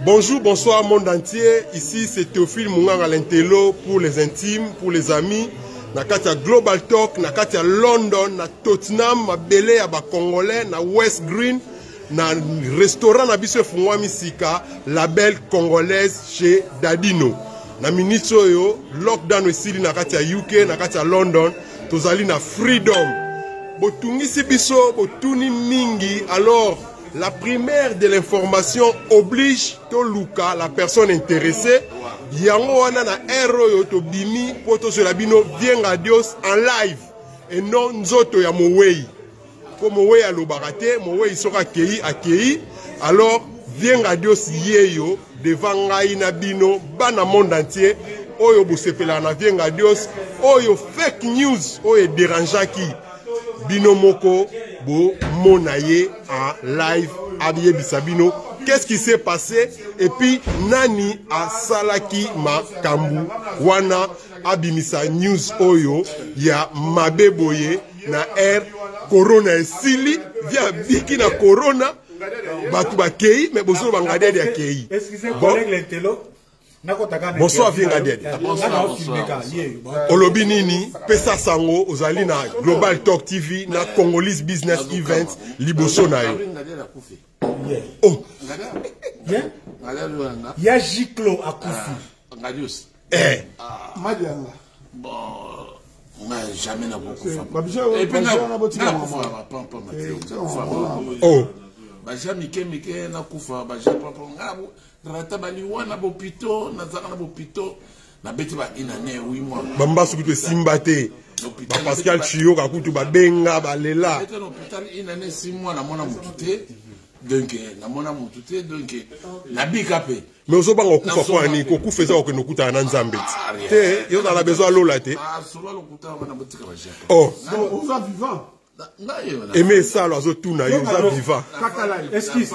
Bonjour, bonsoir monde entier. Ici c'est Théophile Moungang à l'Intello pour les intimes, pour les amis. Nakatia Global Talk, Nakatia London, na Tottenham, ma belé à ba Congolais, na West Green, na restaurant na biso fungwa misika, label congolaise chez Dadino. Na ministre yo, lockdown esili nakatia UK, nakatia London, tozali na Freedom. Botungisi biso, botuni mingi, alors la primaire de l'information oblige Toluka, la personne intéressée. Yango wana na ero yo to bimi poto sur la bino vienga Dios en live et non nzoto ya Mowei. Comme Mowei a l'obarate, Mowei sera accueilli. Alors vienga Dios yeyo devant ngai na bino bana monde entier. Oyo bosepela na vienga Dios, oyo fake news, oyo dérangeaki bino moko bo monaye en live abiye bisabino. Qu'est-ce qui s'est passé? Et puis, Nani a salaki ma kambu wana abimisa news oyo ya mabeboye na air corona esili via biki na corona batu ba kei mais bozo bangade ya kei. Bonsoir Vingadede. Olobi nini pesa sango ozali na Global Talk TV na Congolese Business Events liboso na yo. Oh. Il y a Giclo à Koufi. Madianga. Bon, on n'a jamais n'a beaucoup fait. Et puis oh. Baja Mike na kufa baja papa ngabo rata bali wana bopito na zaka na bopito na beti ba inane 8 mois. Bamba sukutu simbate. Ba Pascal Chio ka kutu ba benga ba lela. Beti na hôpital inane 6 mois na mona mutute. Donc na mona mutute donc na bikape. Mais ozo bango kufa kwa ni ko kufeza ko nokuta na nzambe. Te yo za la besoin lola te. Ah solo lokuta wana botika baja. Oh. On va vivant. Aimer ça l'oiseau tout na yo za vivant. Excuse,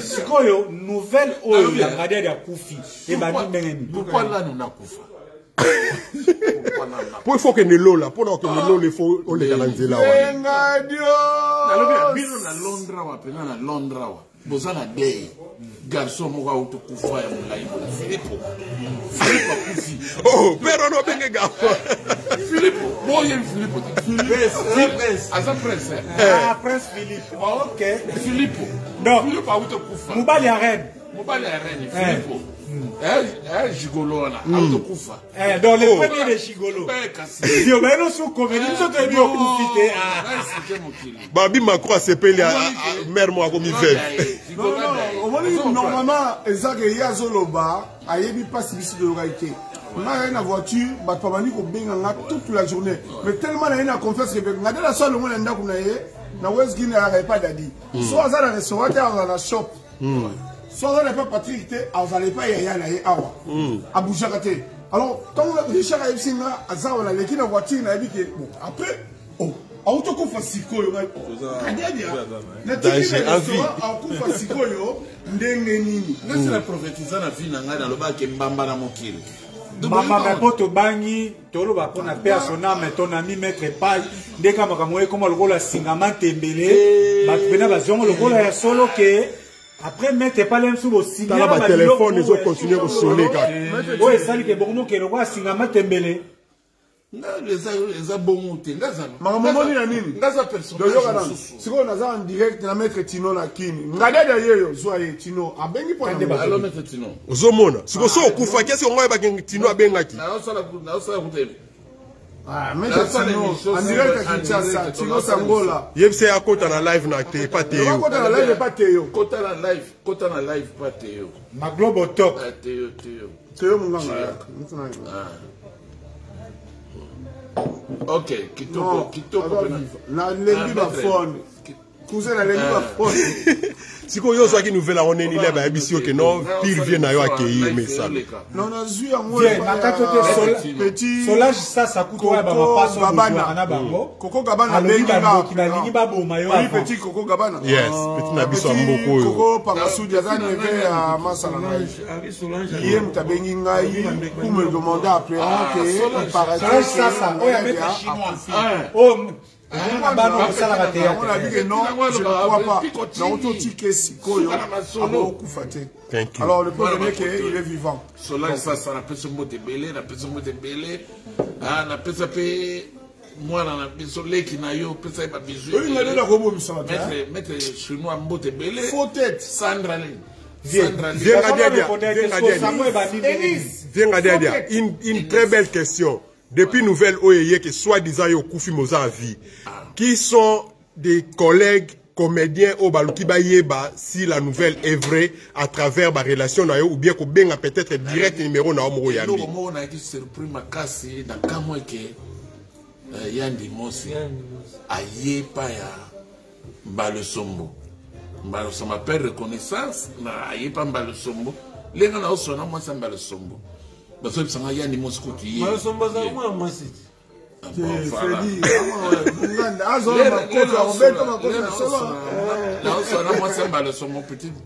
c'est quoi yo nouvelle oyo ya ngade ya Koufi et ba ndengeni. Pourquoi là nous na kufa? Pour il faut que ne lola, pour que ne lola il faut on les galanzela. Engadio. Na bino na Londra wa pena na Londra wa. Bozana day. Garçon mo auto kufa ya mulai mo Philippe Koufi. Oh, pero no benga gafa. Philippe, boye Philippe. Asa prince. Ah, prince Philippe. OK. Philippe. Non. Philippe auto kufa. Mubali arène. Mubali arène Philippe. Gigolo là, auto kufa. Dans les premiers de Gigolo. Yo ben no sou comédie, nous te bio Koufité. Babi Macron a sepeli à mère moi comme il fait. Non, normalement, ezaka ya zoloba, ayebi pas si biso de l'oraité. On a voiture, batpamani ko benga toute la journée. Mais tellement il y a confiance que ngade la seule monde ndako na ye, na West Guinée a pas dadi. So azala restaurateur dans la shop. So azala pas Patrick te, azala pas yaya na ye awa. Abuja kate. Alors, quand Richard a eu ça, azala la lekina voiture na yebi ke bon. Après, oh, auto ko fasiko yo. Danger à vie. Auto fasiko yo, ndenge nini. C'est la prophétisation na vie na ngada dans le bas ke mbamba na mokili. Maman poto bangi tolo ba pona persona mais ton ami maître pas ndeka makamwe comme lokola singama tembele ba pena ba zongo lokola ya solo que après maître pas l'aime sous le signal ba téléphone ils ont continué à sonner ka ouais ça que bon que lokola singama tembele les abongonté ngaza maman ni na nini ngaza personne siko naza en direct na maître Tino na kini ngadada yeyo zoye Tino abengi po na alors maître Tino ozomona siko so kufa kesi ngoye ba Tino abengaki na osala kutebe ah maître Tino en direct à Kinshasa Tino Sangola yebse akota na live na te pas te yo akota na live pas te yo kota na live pas te yo ma Global Talk te yo munganga ok, kitoko na lengi ba phone. Cousin na lengi ba phone. Siko yo ça qui nouvelle on est là ba bisio que non pire vient na yo accueillir mais ça. Non na zui yango na katote petit solage ça coûte ba pas so na bango. Coco Gabana lengi ba lingi ba boma yo. Oui petit Coco Gabana. Yes, petit na biso mboko yo. Coco Pamasudi azani ve à Masala na. Yé mtabengi ngai pour me demander après que il paraît ça oya mettre chinois. Oh On a dit que non, je ne crois pas. Alors le problème est qu'il est vivant. Cela, ça n'a pas ce mot de belé, n'a pas ce mot de belé. N'a pas ce moi, on a besoin qui n'a eu pas ça, pas besoin. Il a dit la robot, mettre chinois mot de belé. Faut être. Sandra Lane. Une très belle question. Depuis nouvelle OEE que soi-disant yo Koufi Moza à vie, qui sont des collègues comédiens au Baluki Bayeba si la nouvelle est vraie à travers ma relation ou bien qu'on bien peut-être direct numéro na Omoro Yambi. On a été surpris ma casse dans Kamwe que Yandi Mosi aye pa ya Mbalosombo. Mbalosombo appelle reconnaissance na aye pa Mbalosombo. Les gens na sona moi ça Mbalosombo. Parce que ça y a des monstres qui Mbalosombo ça moi moi c'est Freddy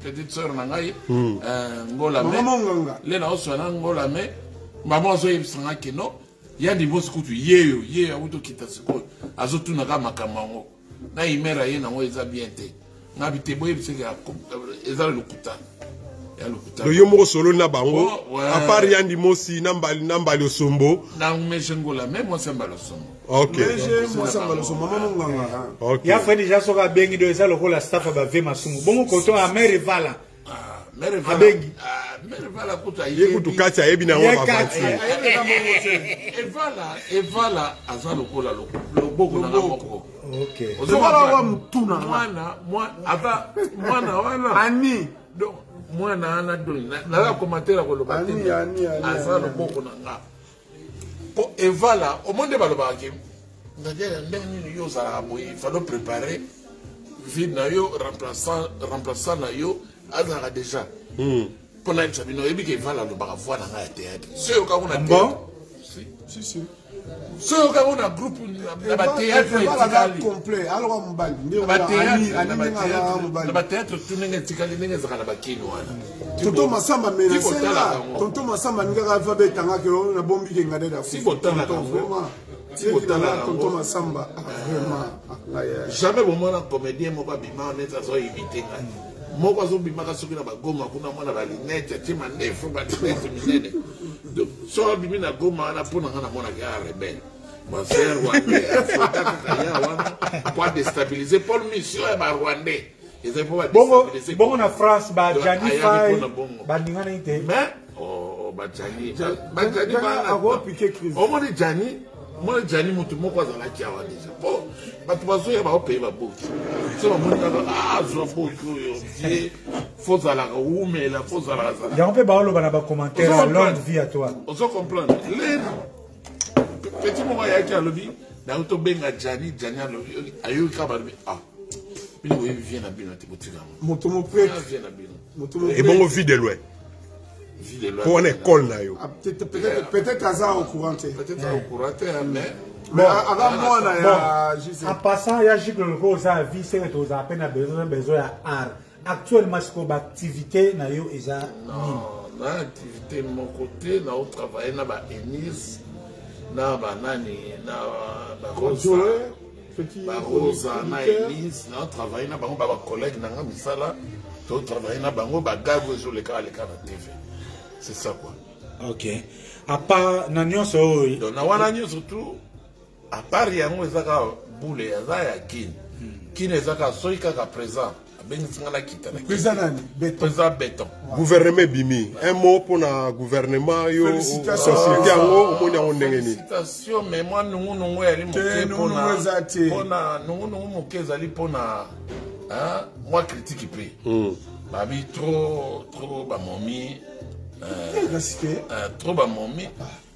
petite soeur nangai ngola me le na osona ngola me maman zo yebisanga keno ya ndi mosikutu yeyo auto kita siko azotuna kama kamango na imera ye nango eza bien te na bitebo yebisanga eza lokuta le yomo solo na bango à part Yandi Mosi nambali osombo na meshengola même moi sembalo sombo OK moi sembalo sombo maman nganga OK ya fait déjà soka bengi do eza lokola staff ba ve masumu bongo koto a mere vala mere vala bengi mere vala kuta yekutu kacha yebi na wa bavanti e vala aza lokola loboko na moko OK ozobala wa mtuna mwana wana ani donc mwana ana doni na commentaire ko loba ani asa loboko na nga po evala au monde baloba ke ndadia ndeni yo za boy il faut préparer vide na yo remplaçant na yo azara déjà pour na sabino ebi ke evala loba voir na nga théâtre c'est au cas on a si c'est au cas on a groupe na ba théâtre etikali complet alors mbali ndio ba théâtre tout nenge etikali nenge zakala ba kino wana Tonton Massamba menacé Tonton Massamba ngaka va betanga ke na bombi ke ngade da si botala vraiment si botala Tonton Massamba vraiment jamais bon mwana comédien mo ba bima net azo imiter ngani moko azo bima ka soki na ba goma kuna mwana ba linette tima ndefu ba linette minene donc so bimi na goma na pona ngana mona ka rebelle ma frère rwandais pour déstabiliser Paul Mission et ma rwandais. Bon na France ba Jani Fay ba ningana ite mais ba Jani ba avoir piqué crise au moins Jani moi Jani mutu moko azala ki awa déjà bon ba tubazo ya ba paye ba boki so ba moni ka zo boki yo faut ala ou mais la faut ala ça ya on peut ba lo ba na ba commentaire longue vie à toi on se comprend les petit moment ya ki alobi na auto benga Jani alobi ayo ka ba il vient à Bino, et bon, vie de loin. Pour une école, peut-être hasard au courant. Peut-être au courant, mais avant moi, en passant, il y a juste le gros vie, c'est que tu as peine besoin d'art. Actuellement, ce qu'on a activité, non, l'activité de mon côté, on travaille dans la Enis, dans la Nani, dans la Rosa. Barosa na Elise na travailler na bango ba collègue na nga misala to travailler na bango ba gago sur le cas na TV c'est ça quoi. OK à part na nyonso oyi donc na wana nyonso surtout à part yango ezaka boule ya kin ezaka soika ka présent ben singala kita na présent béton gouvernement bimi un mot pour na gouvernement yo société yango omoni yango ndenge ni félicitations mais moi nungu yali moke pona nungu moke ezali pona moi critique pe babi trop bamomi trop bamomi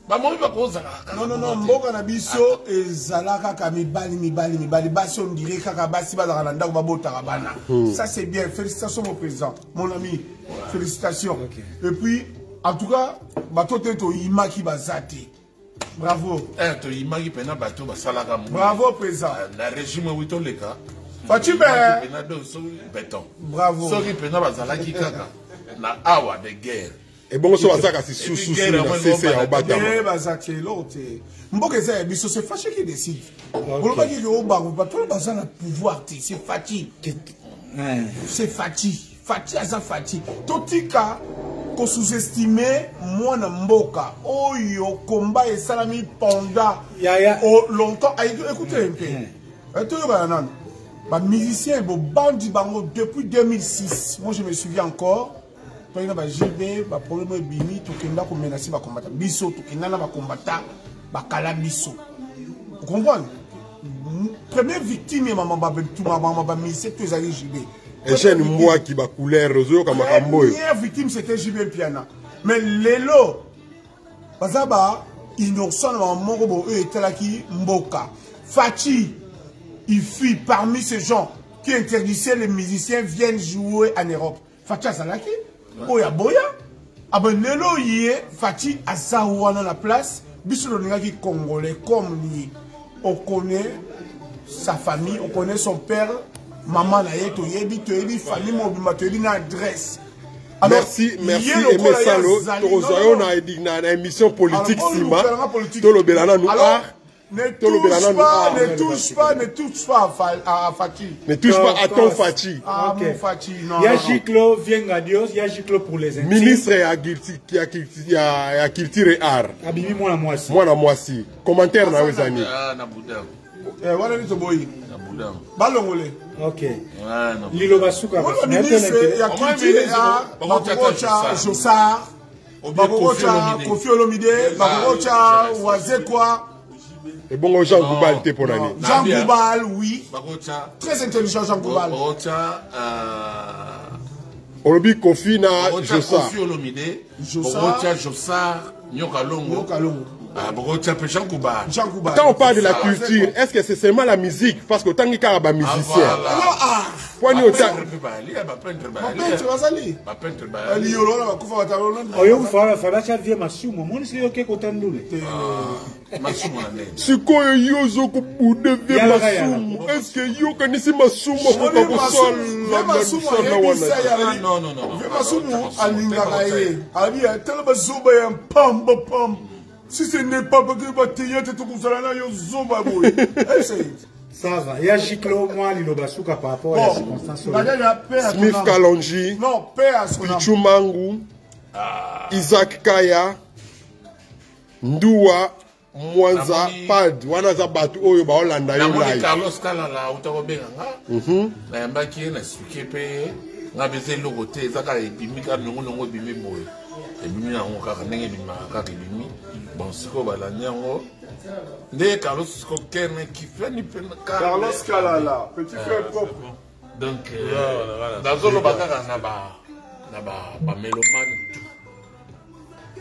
bamomi bakozala non mboka na biso ezalaka ka mibali basi on dirait kaka basi bazaka na ndako babotaka bana ça c'est bien félicitations mon président mon ami félicitations et puis en tout cas bato teto imaki bazate bravo to imaki pena bato basalaka bravo président na régime wito leka Fatima pena do so béton bravo soki pena bazalaki kaka na awa de guerre Et bon, ça va ça sous c'est au bâtiment. C'est Fachi qui décide. C'est Fachi. C'est Fachi. Fachi à Fachi. Totika, qu'on sous-estimait, moi, Mboka. Oh, yo, combat et salami panda. Oh, longtemps. Écoutez un peu. Les musiciens, les bandits, depuis 2006. Moi, je me souviens encore. Quand il y a des GB, des problèmes de bimi, tout le monde a menacé de combattre. Bisso, tout le monde a combattu. Bakala Bisso. Vous comprenez? Première victime, maman, c'est tous les alliés JB. Et chez nous, moi qui va couler, Rozo, comme un cambo. La première victime, c'était JB Piana. Mais Lélo, Bazaba, innocent, Morobo, eux étaient là qui Mboka. Fachi, il fut parmi ces gens qui interdisaient les musiciens viennent jouer en Europe. Fachi Azalaki, Oya Boya, Aben Lélo, y est, Fachi Azaouana la place. Bissou qui congolais comme lui, on connaît sa famille, on connaît son père, maman naïe, famille, mon adresse. Merci, merci, Aimé Salo. On a une émission politique, Sima. Tolo Belana nous a. Ne touche pas à Fachi. Ne touche pas à ton Fachi. Ah, mon Fachi, non. Il y a Giclo, Viengadios, il y a Giclo pour les intimes. Ministre qui a culture et art. Abimi, moi, moi aussi. Moi, moi aussi. Commentaire, na mes amis. Voilà, les toboyi. Balongole. Ok. Lilo Basuka. Il y a culture et art. Bakocha, Jossard. Bakocha, Kofi Olomide. Bakocha, Wazekwa. Et bon, Jean Goubal, t'es pour l'année. Jean Goubal, oui. Très intelligent, Jean Goubal. Olobi Kofi na Jossa. Kofi Olomide. Jossa, Nyokalongo. Quand on parle de la culture, est-ce que c'est seulement la musique? Parce que tant qu'il y a des musiciens. Si ce n'est pas parce que ça va. Il y a Giclo, moi, Lilo Basuka par rapport à la circonstance. Smith Kalonji. Non, père à son Pichu Mangu. Isaac Kaya. Ndua. Mwanza. Pad. Wanaza Batu Oyo Baolanda yo live. Carlos Kala la utakobenga nga. Na yambaki na sukepe. Nga beze logo te. Zaka ebimi ka nongo bimi boye. Ebimi na ngo kaka ndenge bima kaka ebimi. Bon, c'est quoi la niango? Né Carlos Kokene qui fait ni peine. Carlos Kalala, petit frère propre. Donc, dans le bagage, na ba mélomane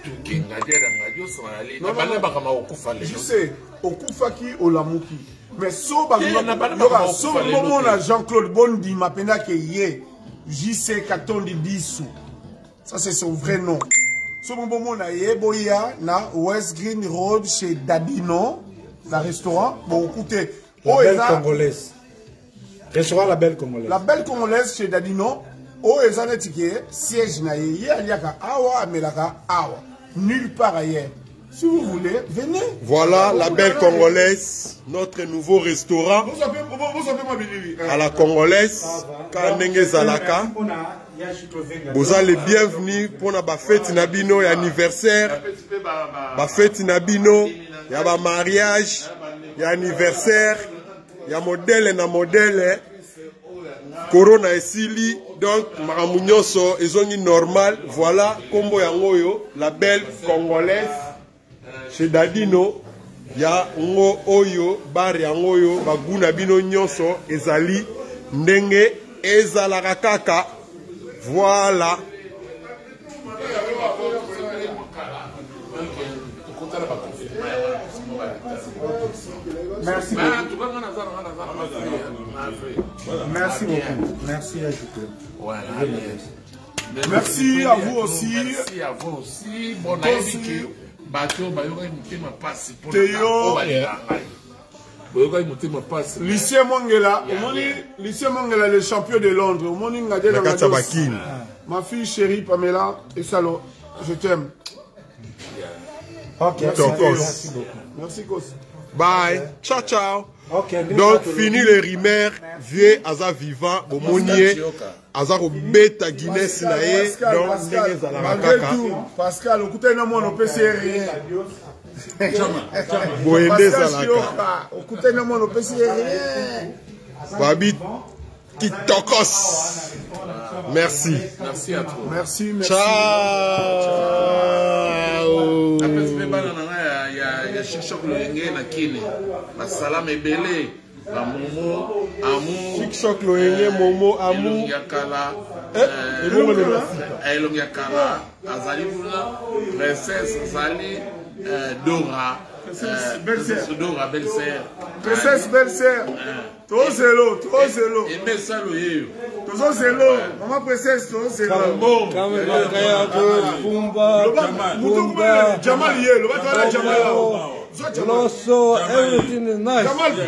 tout kinga jera ngadio sonali. Na bana ba kama okufa le. Je sais, okufa ki olamuki. Mais so ba ngoma so momo na Jean-Claude Bondi mapenda ke ye. JC Katondi Bissou. Ça c'est son vrai nom. Ce moment là, il y a na West Green Road chez Dadino, le restaurant. Bon, écoutez, la belle congolaise. Restaurant La Belle Congolaise. La Belle Congolaise chez Dadino. Oh, ils ont étiqueté siège na y a awa amelaka awa. Nulle part ailleurs. Si vous voulez, venez. Voilà la Belle Congolaise, notre nouveau restaurant. Vous savez à la Congolaise, Kanenge Zalaka. Vous êtes les bienvenus pour la fête Nabino et anniversaire. La fête Nabino, il y a un mariage, il y a anniversaire, il y a modèle et modèle. Corona et Sili, donc Maramounioso, ils ont dit normal. Voilà, Kombo Yangoyo, la Belle Congolaise. Chez Dadino, il y a Ngo Oyo, Bar Yangoyo, Baguna Bino Nyonso, Ezali, Ndenge, Ezalaraka. Voilà. Merci beaucoup. Merci beaucoup. Merci à vous. Merci à vous aussi. Merci à vous aussi. Bon, Lycée Mongela, le champion de Londres. Ma fille chérie Pamela et Salo. Je t'aime. Ok, Merci beaucoup. Merci, Kos. Bye. Ciao, ciao. Ok, Donc, fini les rimer, vieux Aza vivant, au Monier, Aza au bêta Guinness nae, donc, ndenge za la makaka. Pascal, écoutez, non, mon PCR. Boende za la kaka. Écoutez, non, mon PCR. Babi, Kitokos. Merci. Merci à toi. Merci, merci. Ciao. Il y a Chic-Choc Loenge na Kine. Salam Ebele. Momo, Amour. Chic-Choc Loenge, Momo, Amour. Yakala. Elong Yakala. Azali Bula. Princesse Azali. Dora. Dora, belle-sœur. Princesse, belle-sœur. Trop zélo, trop zélo. Et mais ça, le Trop zélo. Maman princesse, trop zélo. Jamal hier, le va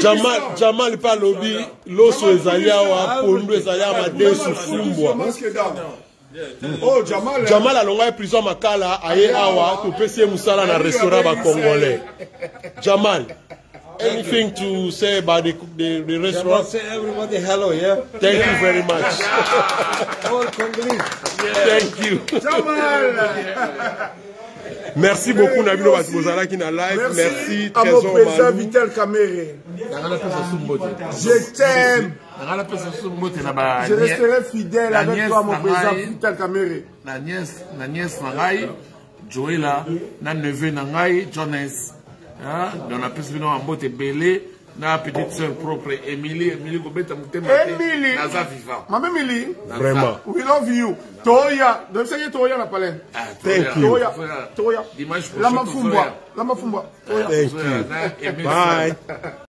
Jamal là. Jamal pa lobi, loso ezalia wa pondu ezalia madesu fumbwa. Oh, Jamal. Jamal alonga prison makala aye awa to pese musala na restaurant ba congolais. Jamal, anything to say about the restaurant? Say everybody hello, yeah? Thank you very much. All Congolese. Thank you. Jamal. Merci beaucoup Nabilo Batbozala qui na live. Merci à mon président Malou. Vital Kamere. Je t'aime. Je resterai fidèle avec toi, mon président Vital Kamere. La nièce Nangai, Joëla, na neveu Nangai, Jonas. On a plus en mbote belé. Na petite soeur propre, Émilie Gobeta Moutema. Émilie. Naza vivant. Maman Émilie. Vraiment. We love you. Toya. Donc ça y est, Toya n'a pas l'air. Thank you. Toya. Dimanche prochain. Lama Fumba. Lama Fumba. Thank you. Bye.